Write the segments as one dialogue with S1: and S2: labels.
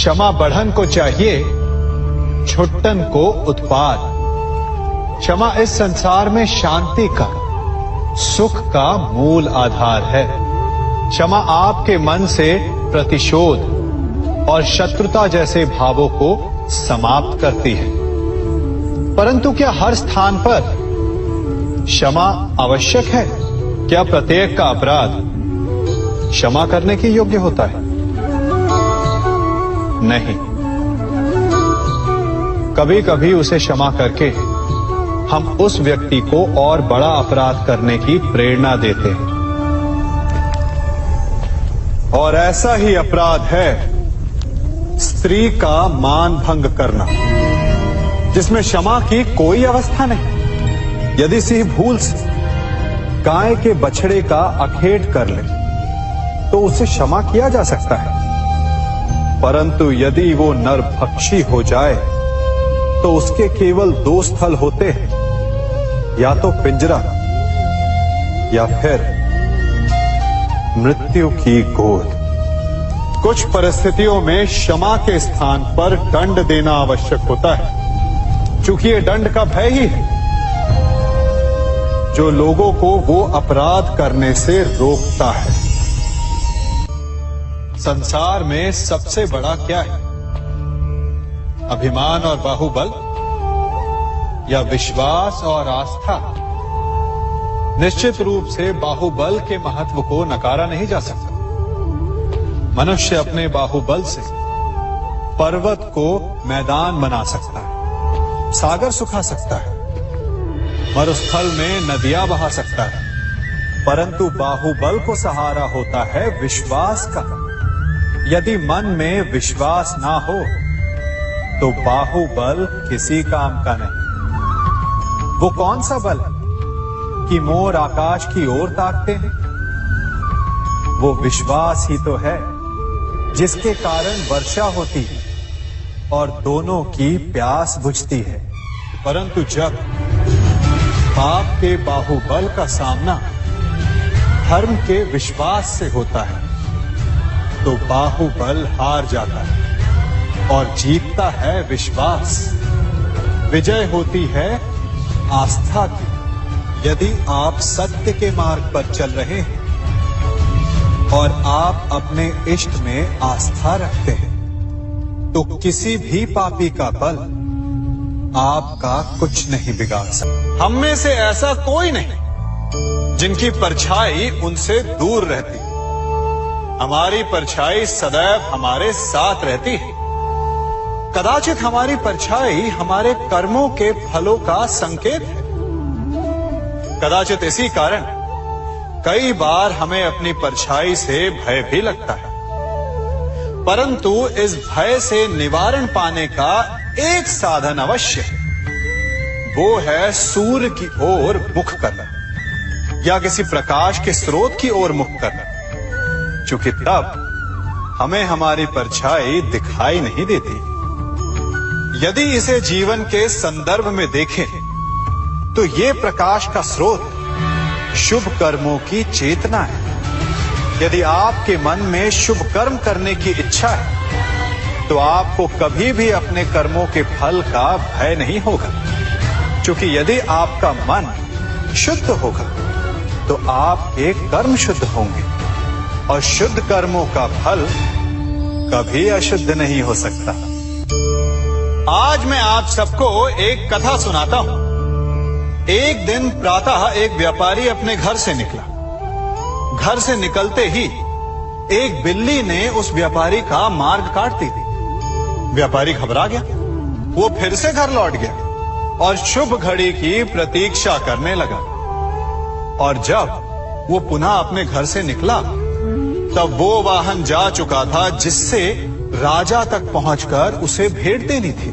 S1: क्षमा बढ़न को चाहिए, छुट्टन को उत्पाद। क्षमा इस संसार में शांति का, सुख का मूल आधार है। क्षमा आपके मन से प्रतिशोध और शत्रुता जैसे भावों को समाप्त करती है। परंतु क्या हर स्थान पर क्षमा आवश्यक है? क्या प्रत्येक का अपराध क्षमा करने के योग्य होता है? नहीं। कभी कभी उसे क्षमा करके हम उस व्यक्ति को और बड़ा अपराध करने की प्रेरणा देते हैं। और ऐसा ही अपराध है स्त्री का मान भंग करना, जिसमें क्षमा की कोई अवस्था नहीं। यदि सिंह भूल से गाय के बछड़े का अखेट कर ले तो उसे क्षमा किया जा सकता है, परंतु यदि वो नरभक्षी हो जाए तो उसके केवल दो स्थल होते हैं, या तो पिंजरा या फिर मृत्यु की गोद। कुछ परिस्थितियों में क्षमा के स्थान पर दंड देना आवश्यक होता है, क्योंकि ये दंड का भय ही है जो लोगों को वो अपराध करने से रोकता है। संसार में सबसे बड़ा क्या है? अभिमान और बाहुबल या विश्वास और आस्था? निश्चित रूप से बाहुबल के महत्व को नकारा नहीं जा सकता। मनुष्य अपने बाहुबल से पर्वत को मैदान बना सकता है, सागर सुखा सकता है, मरुस्थल में नदियां बहा सकता है, परंतु बाहुबल को सहारा होता है विश्वास का। यदि मन में विश्वास ना हो तो बाहुबल किसी काम का नहीं। वो कौन सा बल है कि मोर आकाश की ओर ताकते हैं? वो विश्वास ही तो है जिसके कारण वर्षा होती है और दोनों की प्यास बुझती है। परंतु जब पाप के बाहुबल का सामना धर्म के विश्वास से होता है तो बाहुबल हार जाता है और जीतता है विश्वास। विजय होती है आस्था की। यदि आप सत्य के मार्ग पर चल रहे हैं और आप अपने इष्ट में आस्था रखते हैं तो किसी भी पापी का बल आपका कुछ नहीं बिगाड़ सकता। हम में से ऐसा कोई नहीं जिनकी परछाई उनसे दूर रहती। हमारी परछाई सदैव हमारे साथ रहती है। कदाचित हमारी परछाई हमारे कर्मों के फलों का संकेत है। कदाचित इसी कारण कई बार हमें अपनी परछाई से भय भी लगता है, परंतु इस भय से निवारण पाने का एक साधन अवश्य है। वो है सूर्य की ओर मुख करना या किसी प्रकाश के स्रोत की ओर मुख करना, क्योंकि तब हमें हमारी परछाई दिखाई नहीं देती। यदि इसे जीवन के संदर्भ में देखें तो ये प्रकाश का स्रोत शुभ कर्मों की चेतना है। यदि आपके मन में शुभ कर्म करने की इच्छा है तो आपको कभी भी अपने कर्मों के फल का भय नहीं होगा, क्योंकि यदि आपका मन शुद्ध होगा तो आपके कर्म शुद्ध होंगे और शुद्ध कर्मों का फल कभी अशुद्ध नहीं हो सकता। आज मैं आप सबको एक कथा सुनाता हूं। एक दिन प्रातः एक व्यापारी अपने घर से निकला। घर से निकलते ही एक बिल्ली ने उस व्यापारी का मार्ग काट दी। व्यापारी घबरा गया। वो फिर से घर लौट गया और शुभ घड़ी की प्रतीक्षा करने लगा। और जब वो पुनः अपने घर से निकला तब वो वाहन जा चुका था जिससे राजा तक पहुंचकर उसे भेंट देनी थी।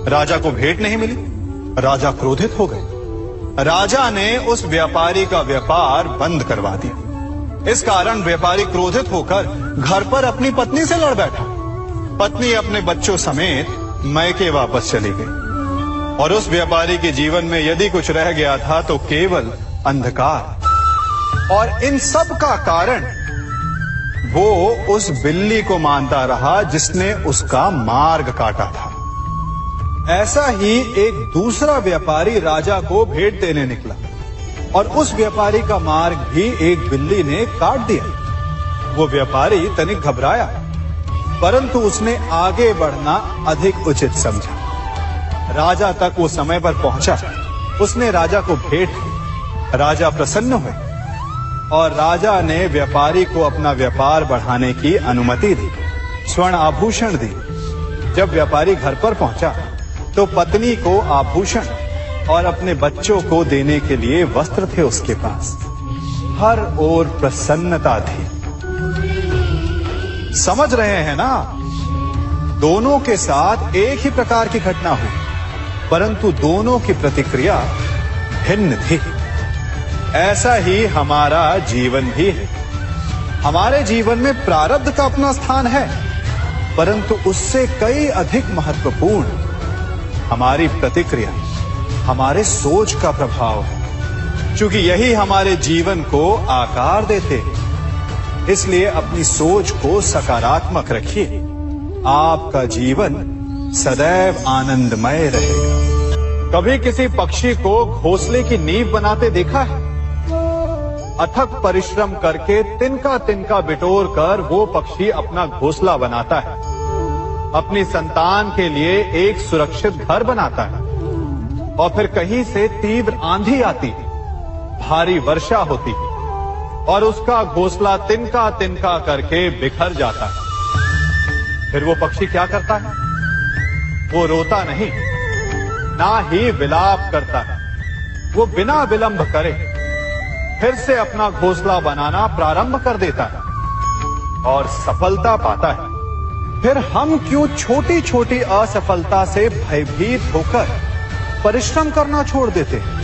S1: राजा को भेंट नहीं मिली। राजा क्रोधित हो गए। राजा ने उस व्यापारी का व्यापार बंद करवा दिया। इस कारण व्यापारी क्रोधित होकर घर पर अपनी पत्नी से लड़ बैठा। पत्नी अपने बच्चों समेत मैके वापस चली गई और उस व्यापारी के जीवन में यदि कुछ रह गया था तो केवल अंधकार। और इन सब का कारण
S2: वो उस बिल्ली को मानता रहा जिसने उसका मार्ग काटा था।
S1: ऐसा ही एक दूसरा व्यापारी राजा को भेंट देने निकला और उस व्यापारी का मार्ग भी एक बिल्ली ने काट दिया। वो व्यापारी तनिक घबराया, परंतु उसने आगे बढ़ना अधिक उचित समझा। राजा तक वो समय पर पहुंचा। उसने राजा को भेंट की। राजा प्रसन्न हुए और राजा ने व्यापारी को अपना व्यापार बढ़ाने की अनुमति दी, स्वर्ण आभूषण दी। जब व्यापारी घर पर पहुंचा तो पत्नी को आभूषण और अपने बच्चों को देने के लिए वस्त्र थे उसके पास। हर ओर प्रसन्नता थी। समझ रहे हैं ना? दोनों के साथ एक ही प्रकार की घटना हुई, परंतु दोनों की प्रतिक्रिया भिन्न थी। ऐसा ही हमारा जीवन भी है। हमारे जीवन में प्रारब्ध का अपना स्थान है, परंतु उससे कई अधिक महत्वपूर्ण हमारी प्रतिक्रिया, हमारे सोच का प्रभाव है। क्योंकि यही हमारे जीवन को आकार देते हैं। इसलिए अपनी सोच को सकारात्मक रखिए। आपका जीवन सदैव आनंदमय रहेगा। कभी किसी पक्षी को घोंसले की नींव बनाते देखा है? अथक परिश्रम करके तिनका तिनका बिटोर कर वो पक्षी अपना घोंसला बनाता है। अपनी संतान के लिए एक सुरक्षित घर बनाता है। और फिर कहीं से तीव्र आंधी आती है, भारी वर्षा होती है और उसका घोंसला तिनका तिनका करके बिखर जाता है। फिर वो पक्षी क्या करता है? वो रोता नहीं, ना ही विलाप करता है। वो बिना विलंब करे फिर से अपना घोंसला बनाना प्रारंभ कर देता है और सफलता पाता है। फिर हम क्यों छोटी छोटी असफलता से भयभीत होकर परिश्रम करना छोड़ देते हैं?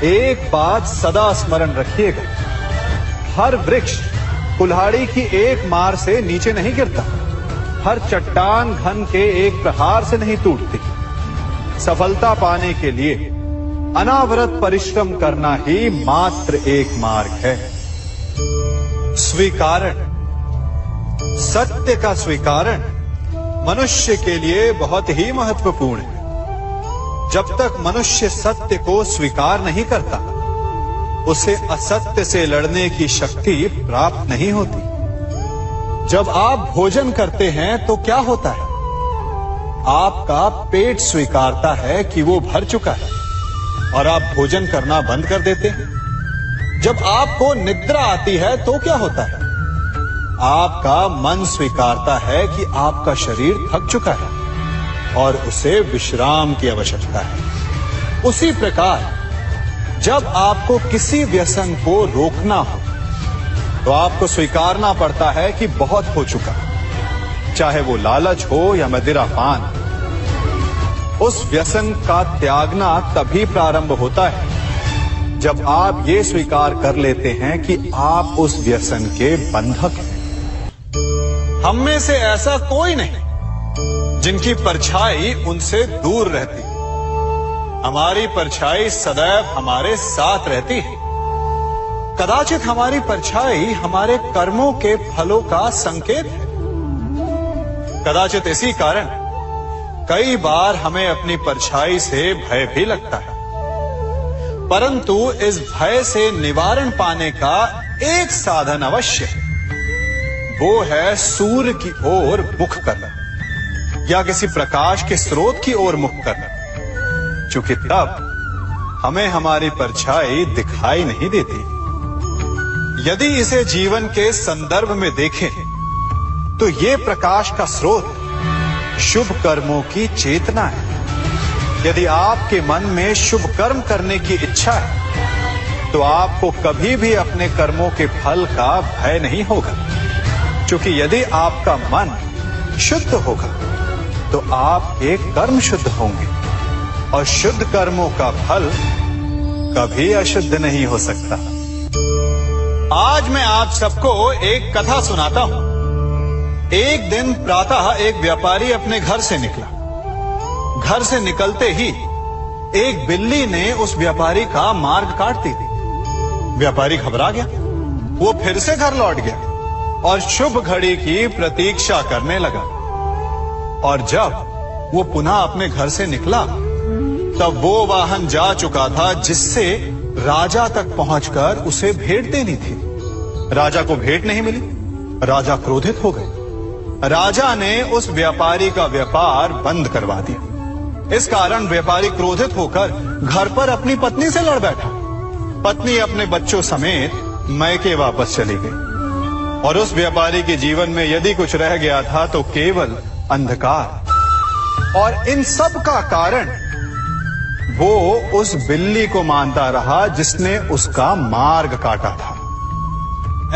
S1: एक बात सदा स्मरण रखिएगा, हर वृक्ष कुल्हाड़ी की एक मार से नीचे नहीं गिरता, हर चट्टान घन के एक प्रहार से नहीं टूटती। सफलता पाने के लिए अनावरत परिश्रम करना ही मात्र एक मार्ग है। स्वीकारण, सत्य का स्वीकारण मनुष्य के लिए बहुत ही महत्वपूर्ण है। जब तक मनुष्य सत्य को स्वीकार नहीं करता, उसे असत्य से लड़ने की शक्ति प्राप्त नहीं होती। जब आप भोजन करते हैं तो क्या होता है? आपका पेट स्वीकारता है कि वो भर चुका है और आप भोजन करना बंद कर देते हैं। जब आपको निद्रा आती है तो क्या होता है? आपका मन स्वीकारता है कि आपका शरीर थक चुका है और उसे विश्राम की आवश्यकता है। उसी प्रकार जब आपको किसी व्यसन को रोकना हो तो आपको स्वीकारना पड़ता है कि बहुत हो चुका, चाहे वो लालच हो या मदिरापान। उस व्यसन का त्यागना तभी प्रारंभ होता है जब आप ये स्वीकार कर लेते हैं कि आप उस व्यसन के बंधक हैं। हम में से ऐसा कोई नहीं जिनकी परछाई उनसे दूर रहती। हमारी परछाई सदैव हमारे साथ रहती है। कदाचित हमारी परछाई हमारे कर्मों के फलों का संकेत है। कदाचित इसी कारण कई बार हमें अपनी परछाई से भय भी लगता है, परंतु इस भय से निवारण पाने का एक साधन अवश्य है। वो है सूर्य की ओर मुख करना या किसी प्रकाश के स्रोत की ओर मुख करना, क्योंकि तब हमें हमारी परछाई दिखाई नहीं देती। यदि इसे जीवन के संदर्भ में देखें तो ये प्रकाश का स्रोत शुभ कर्मों की चेतना है। यदि आपके मन में शुभ कर्म करने की इच्छा है तो आपको कभी भी अपने कर्मों के फल का भय नहीं होगा, क्योंकि यदि आपका मन शुद्ध होगा तो आपके कर्म शुद्ध होंगे और शुद्ध कर्मों का फल कभी अशुद्ध नहीं हो सकता। आज मैं आप सबको एक कथा सुनाता हूं। एक दिन प्रातः एक व्यापारी अपने घर से निकला। घर से निकलते ही एक बिल्ली ने उस व्यापारी का मार्ग काट दी। व्यापारी घबरा गया
S2: वो फिर से घर लौट गया और शुभ घड़ी की प्रतीक्षा करने लगा। और जब वो पुनः अपने घर से निकला तब वो वाहन जा चुका था जिससे राजा तक पहुंचकर उसे भेंट देनी थी। राजा को भेंट नहीं मिली। राजा क्रोधित हो गए। राजा ने उस व्यापारी का व्यापार बंद करवा दिया। इस कारण व्यापारी क्रोधित होकर घर पर अपनी पत्नी से लड़ बैठा। पत्नी अपने बच्चों समेत मैके वापस चली गई और उस व्यापारी के जीवन में यदि कुछ रह गया था तो केवल अंधकार। और इन सब का कारण वो उस बिल्ली को मानता रहा जिसने उसका मार्ग काटा था।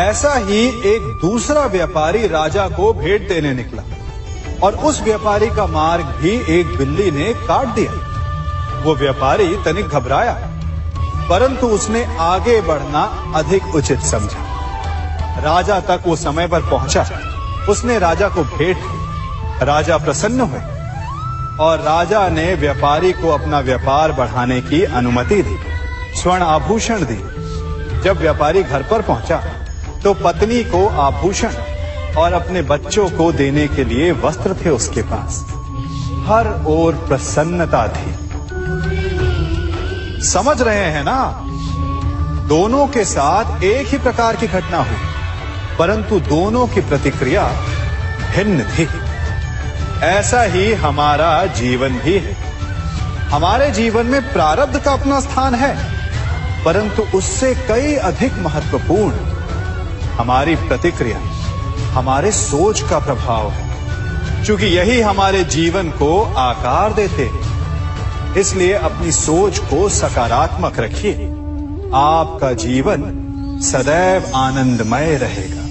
S1: ऐसा ही एक दूसरा व्यापारी राजा को भेंट देने निकला और उस व्यापारी का मार्ग भी एक बिल्ली ने काट दिया। वो व्यापारी तनिक घबराया, परंतु उसने आगे बढ़ना अधिक उचित समझा। राजा तक वो समय पर पहुंचा। उसने राजा को भेंट दी। राजा प्रसन्न हुए और राजा ने व्यापारी को अपना व्यापार बढ़ाने की अनुमति दी, स्वर्ण आभूषण दी। जब व्यापारी घर पर पहुंचा तो पत्नी को आभूषण और अपने बच्चों को देने के लिए वस्त्र थे उसके पास। हर ओर प्रसन्नता थी। समझ रहे हैं ना? दोनों के साथ एक ही प्रकार की घटना हुई, परंतु दोनों की प्रतिक्रिया भिन्न थी। ऐसा ही हमारा जीवन भी है। हमारे जीवन में प्रारब्ध का अपना स्थान है, परंतु उससे कई अधिक महत्वपूर्ण हमारी प्रतिक्रिया, हमारे सोच का प्रभाव है। क्योंकि यही हमारे जीवन को आकार देते हैं। इसलिए अपनी सोच को सकारात्मक रखिए। आपका जीवन सदैव आनंदमय रहेगा।